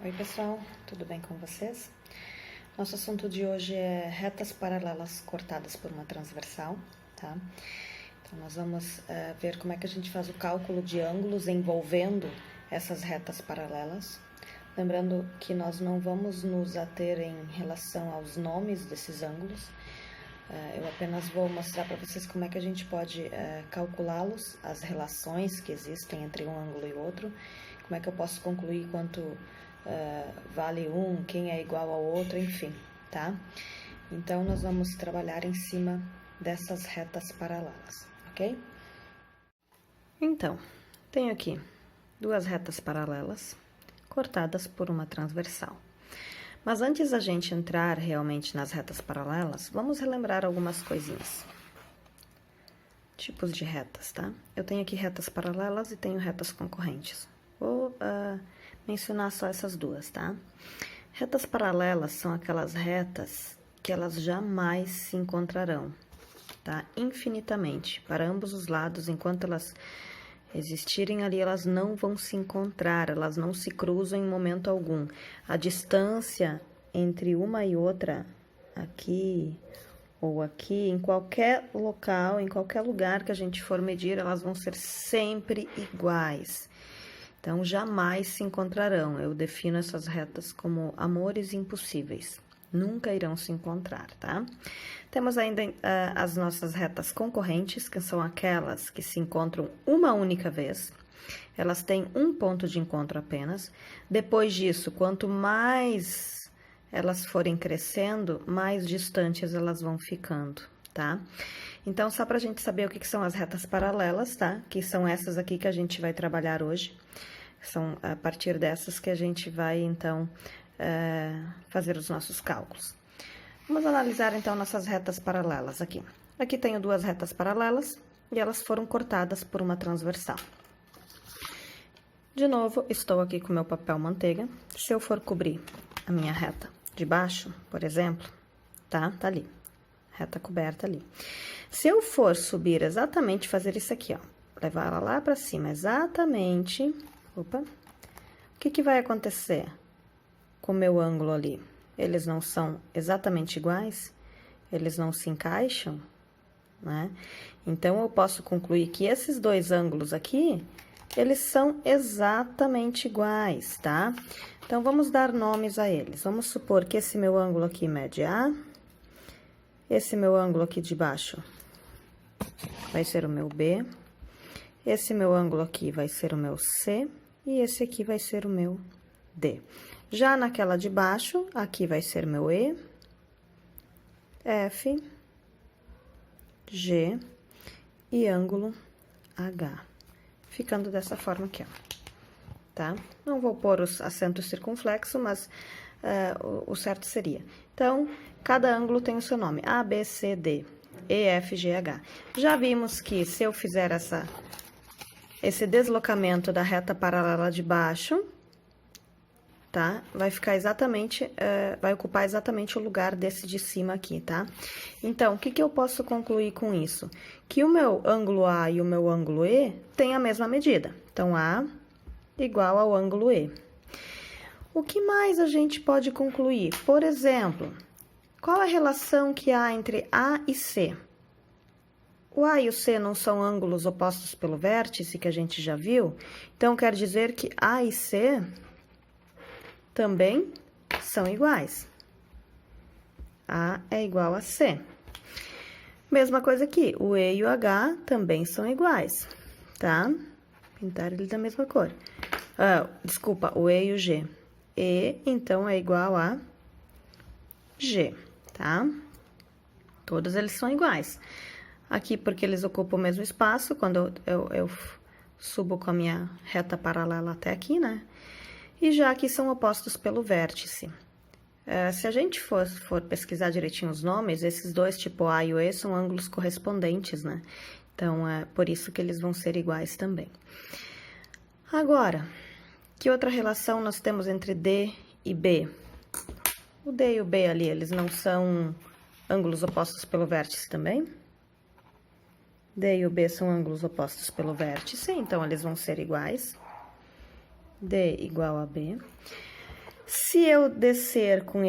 Oi pessoal, tudo bem com vocês? Nosso assunto de hoje é retas paralelas cortadas por uma transversal, tá? Então nós vamos ver como é que a gente faz o cálculo de ângulos envolvendo essas retas paralelas. Lembrando que nós não vamos nos ater em relação aos nomes desses ângulos. Eu apenas vou mostrar para vocês como é que a gente pode calculá-los, as relações que existem entre um ângulo e outro, como é que eu posso concluir quanto vale um, quem é igual ao outro, enfim, tá? Então, nós vamos trabalhar em cima dessas retas paralelas, ok? Então, tenho aqui duas retas paralelas cortadas por uma transversal. Mas antes da gente entrar realmente nas retas paralelas, vamos relembrar algumas coisinhas. Tipos de retas, tá? Eu tenho aqui retas paralelas e tenho retas concorrentes. Vou mencionar só essas duas, tá? Retas paralelas são aquelas retas que elas jamais se encontrarão, tá? Infinitamente, para ambos os lados, enquanto elas existirem ali, elas não vão se encontrar, elas não se cruzam em momento algum. A distância entre uma e outra, aqui ou aqui, em qualquer local, em qualquer lugar que a gente for medir, elas vão ser sempre iguais. Então, jamais se encontrarão. Eu defino essas retas como amores impossíveis. Nunca irão se encontrar, tá? Temos ainda as nossas retas concorrentes, que são aquelas que se encontram uma única vez. Elas têm um ponto de encontro apenas. Depois disso, quanto mais elas forem crescendo, mais distantes elas vão ficando, tá? Então, só para a gente saber o que são as retas paralelas, tá? Que são essas aqui que a gente vai trabalhar hoje. São a partir dessas que a gente vai, então, fazer os nossos cálculos. Vamos analisar, então, nossas retas paralelas aqui. Aqui tenho duas retas paralelas e elas foram cortadas por uma transversal. De novo, estou aqui com meu papel manteiga. Se eu for cobrir a minha reta de baixo, por exemplo, tá? Tá ali. Reta coberta ali. Se eu for subir exatamente, fazer isso aqui, ó, levar ela lá pra cima, exatamente, opa, o que vai acontecer com o meu ângulo ali? Eles não são exatamente iguais? Eles não se encaixam, né? Então, eu posso concluir que esses dois ângulos aqui, eles são exatamente iguais, tá? Então, vamos dar nomes a eles. Vamos supor que esse meu ângulo aqui mede A, esse meu ângulo aqui de baixo vai ser o meu B, esse meu ângulo aqui vai ser o meu C, e esse aqui vai ser o meu D. Já naquela de baixo, aqui vai ser meu E, F, G e ângulo H. Ficando dessa forma aqui, ó, tá? Não vou pôr os acentos circunflexos, mas o certo seria. Então, cada ângulo tem o seu nome, A, B, C, D, E, F, G, H. Já vimos que se eu fizer esse deslocamento da reta paralela de baixo, tá? Vai ficar exatamente, vai ocupar exatamente o lugar desse de cima aqui, tá? Então, o que eu posso concluir com isso? Que o meu ângulo A e o meu ângulo E têm a mesma medida. Então, A igual ao ângulo E. O que mais a gente pode concluir? Por exemplo, qual a relação que há entre A e C? O A e o C não são ângulos opostos pelo vértice, que a gente já viu? Então, quer dizer que A e C também são iguais. A é igual a C. Mesma coisa aqui, o E e o H também são iguais, tá? Pintar ele da mesma cor. Desculpa, o E e o G. E, então, é igual a G, tá? Todos eles são iguais. Aqui, porque eles ocupam o mesmo espaço, quando eu subo com a minha reta paralela até aqui, né? E já aqui são opostos pelo vértice. Se a gente for pesquisar direitinho os nomes, esses dois, tipo A e o E, são ângulos correspondentes, né? Então, é por isso que eles vão ser iguais também. Agora, que outra relação nós temos entre D e B? O D e o B ali, eles não são ângulos opostos pelo vértice também? D e o B são ângulos opostos pelo vértice, então eles vão ser iguais. D igual a B. Se eu descer com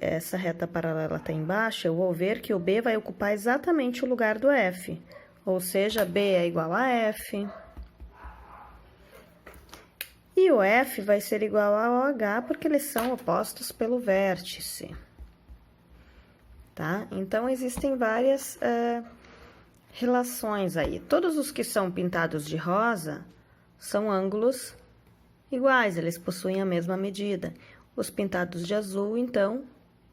essa reta paralela até embaixo, eu vou ver que o B vai ocupar exatamente o lugar do F. Ou seja, B é igual a F. E o F vai ser igual ao H, porque eles são opostos pelo vértice. Tá? Então, existem várias relações aí. Todos os que são pintados de rosa são ângulos iguais, eles possuem a mesma medida. Os pintados de azul, então,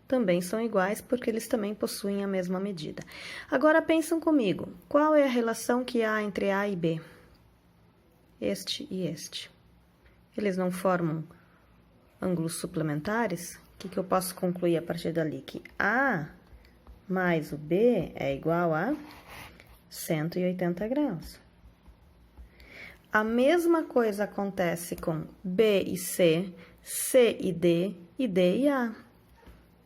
também são iguais, porque eles também possuem a mesma medida. Agora, pensam comigo, qual é a relação que há entre A e B? Este e este. Eles não formam ângulos suplementares? O que eu posso concluir a partir dali? Que A mais o B é igual a 180 graus. A mesma coisa acontece com B e C, C e D e A.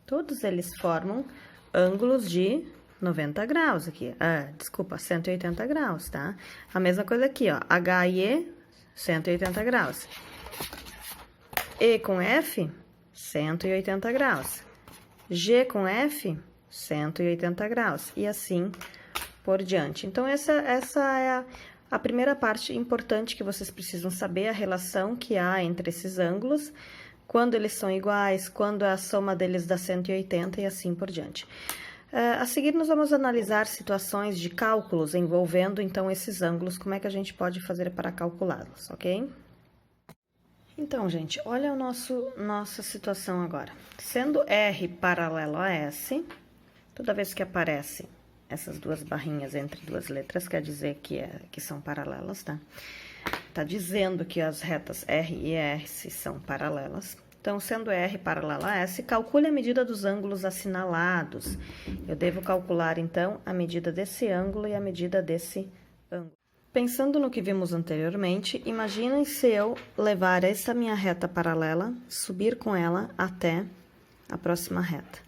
Todos eles formam ângulos de 90 graus aqui. Desculpa, 180 graus, tá? A mesma coisa aqui, ó. H e E, 180 graus. E com F, 180 graus. G com F, 180 graus. E assim por diante. Então, essa é a primeira parte importante que vocês precisam saber, a relação que há entre esses ângulos, quando eles são iguais, quando a soma deles dá 180 e assim por diante. A seguir, nós vamos analisar situações de cálculos envolvendo, então, esses ângulos, como é que a gente pode fazer para calculá-los, ok? Então, gente, olha a nossa situação agora. Sendo R paralelo a S, toda vez que aparece essas duas barrinhas entre duas letras, quer dizer que são paralelas, tá? Tá dizendo que as retas R e S são paralelas. Então, sendo R paralela a S, calcule a medida dos ângulos assinalados. Eu devo calcular, então, a medida desse ângulo e a medida desse ângulo. Pensando no que vimos anteriormente, imaginem se eu levar essa minha reta paralela, subir com ela até a próxima reta.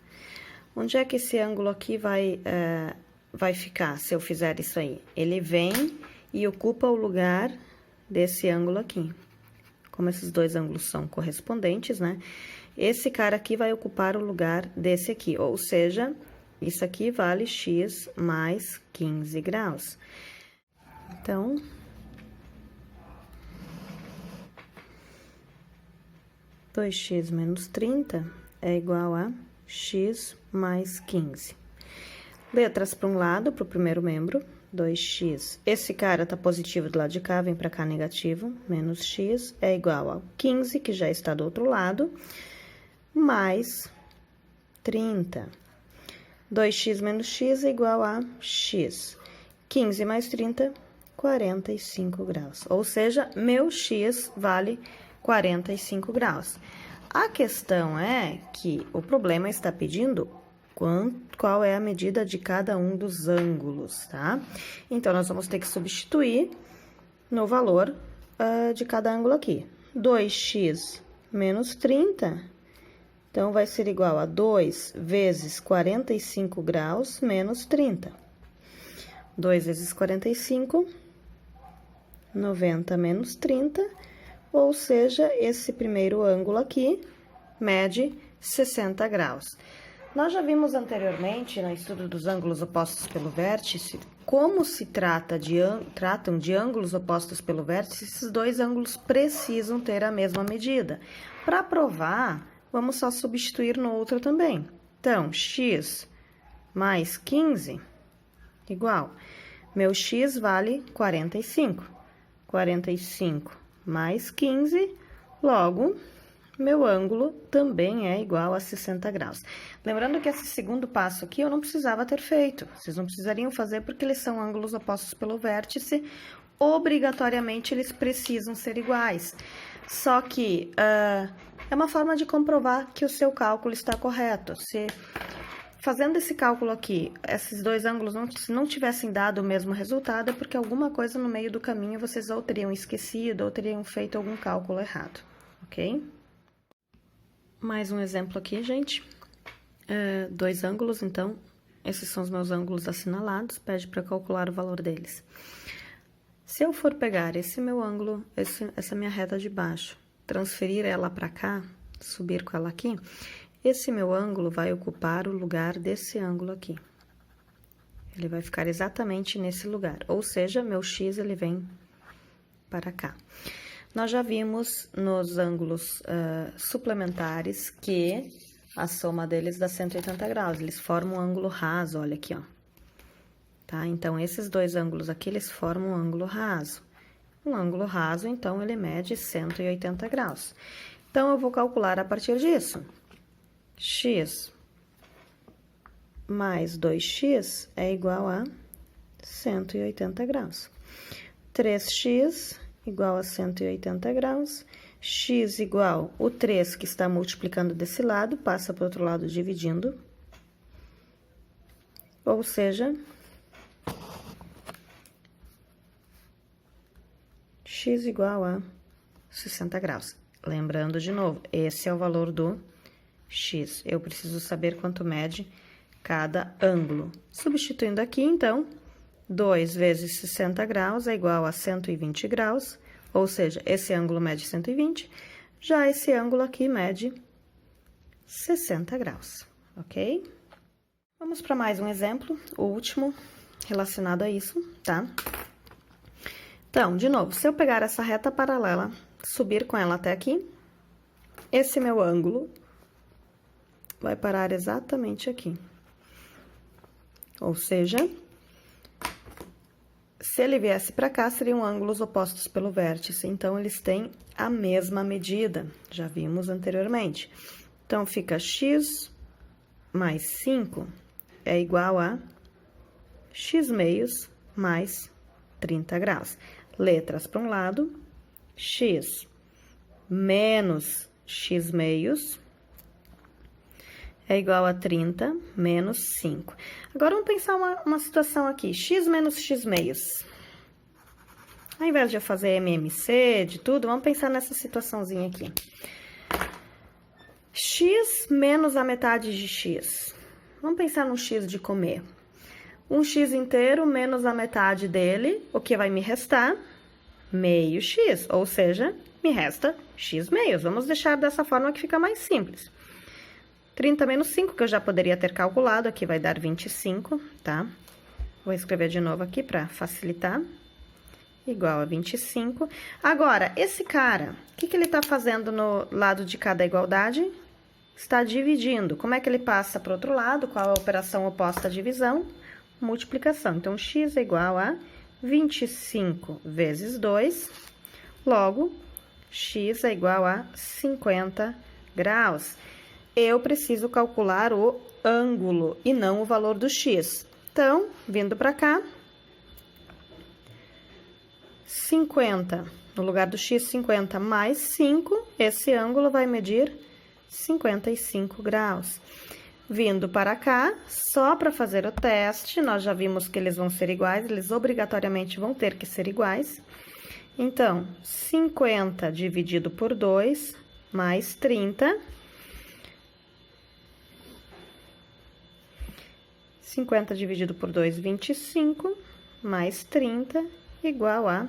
Onde é que esse ângulo aqui vai ficar, se eu fizer isso aí? Ele vem e ocupa o lugar desse ângulo aqui. Como esses dois ângulos são correspondentes, né? Esse cara aqui vai ocupar o lugar desse aqui, ou seja, isso aqui vale x mais 15 graus. Então, dois x menos 30 é igual a x mais 15. Letras para um lado, para o primeiro membro, 2x. Esse cara tá positivo do lado de cá, vem para cá negativo, menos x é igual a 15, que já está do outro lado, mais 30. 2x menos x é igual a x. 15 mais 30, 45 graus. Ou seja, meu x vale 45 graus. A questão é que o problema está pedindo qual é a medida de cada um dos ângulos, tá? Então, nós vamos ter que substituir no valor de cada ângulo aqui. 2x menos 30, então, vai ser igual a 2 vezes 45 graus menos 30. 2 vezes 45, 90 menos 30, ou seja, esse primeiro ângulo aqui mede 60 graus. Nós já vimos anteriormente, no estudo dos ângulos opostos pelo vértice, como se tratam de ângulos opostos pelo vértice, esses dois ângulos precisam ter a mesma medida. Para provar, vamos só substituir no outro também. Então, x mais 15 igual, meu x vale 45. 45 mais 15, logo, meu ângulo também é igual a 60 graus. Lembrando que esse segundo passo aqui eu não precisava ter feito. Vocês não precisariam fazer porque eles são ângulos opostos pelo vértice. Obrigatoriamente, eles precisam ser iguais. Só que é uma forma de comprovar que o seu cálculo está correto. Se fazendo esse cálculo aqui, esses dois ângulos não tivessem dado o mesmo resultado, é porque alguma coisa no meio do caminho vocês ou teriam esquecido ou teriam feito algum cálculo errado, ok? Mais um exemplo aqui, gente. Dois ângulos, então, esses são os meus ângulos assinalados, pede para calcular o valor deles. Se eu for pegar esse meu ângulo, essa minha reta de baixo, transferir ela para cá, subir com ela aqui, esse meu ângulo vai ocupar o lugar desse ângulo aqui. Ele vai ficar exatamente nesse lugar, ou seja, meu x ele vem para cá. Nós já vimos nos ângulos suplementares que a soma deles dá 180 graus, eles formam um ângulo raso, olha aqui, ó. Tá? Então, esses dois ângulos aqui, eles formam um ângulo raso. Um ângulo raso, então, ele mede 180 graus. Então, eu vou calcular a partir disso. X mais 2x é igual a 180 graus. 3x igual a 180 graus. X igual o 3 que está multiplicando desse lado, passa para o outro lado dividindo. Ou seja, x igual a 60 graus. Lembrando de novo, esse é o valor do x. Eu preciso saber quanto mede cada ângulo. Substituindo aqui, então, 2 vezes 60 graus é igual a 120 graus, ou seja, esse ângulo mede 120, já esse ângulo aqui mede 60 graus, ok? Vamos para mais um exemplo, o último, relacionado a isso, tá? Então, de novo, se eu pegar essa reta paralela, subir com ela até aqui, esse meu ângulo vai parar exatamente aqui. Ou seja, se ele viesse para cá, seriam ângulos opostos pelo vértice. Então, eles têm a mesma medida, já vimos anteriormente. Então, fica x mais 5 é igual a x meios mais 30 graus. Letras para um lado, x menos x meios é igual a 30 menos 5. Agora, vamos pensar uma situação aqui. X menos x meios. Ao invés de eu fazer MMC, de tudo, vamos pensar nessa situaçãozinha aqui. X menos a metade de x. Vamos pensar no x de comer. Um x inteiro menos a metade dele, o que vai me restar? Meio x, ou seja, me resta x meios. Vamos deixar dessa forma que fica mais simples. 30 menos 5, que eu já poderia ter calculado, aqui vai dar 25, tá? Vou escrever de novo aqui para facilitar. Igual a 25. Agora, esse cara, o que ele está fazendo no lado de cada igualdade? Está dividindo. Como é que ele passa para o outro lado? Qual é a operação oposta à divisão? Multiplicação. Então, x é igual a 25 vezes 2. Logo, x é igual a 50 graus. Eu preciso calcular o ângulo e não o valor do x. Então, vindo para cá, 50, no lugar do x, 50 mais 5, esse ângulo vai medir 55 graus. Vindo para cá, só para fazer o teste, nós já vimos que eles vão ser iguais, eles obrigatoriamente vão ter que ser iguais. Então, 50 dividido por 2, mais 30... 50 dividido por 2, 25, mais 30, igual a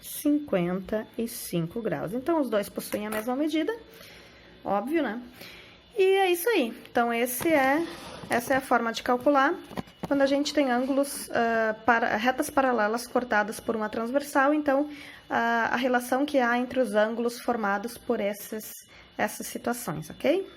55 graus. Então, os dois possuem a mesma medida, óbvio, né? E é isso aí. Então, essa é a forma de calcular quando a gente tem ângulos, retas paralelas cortadas por uma transversal. Então, a relação que há entre os ângulos formados por essas situações, ok?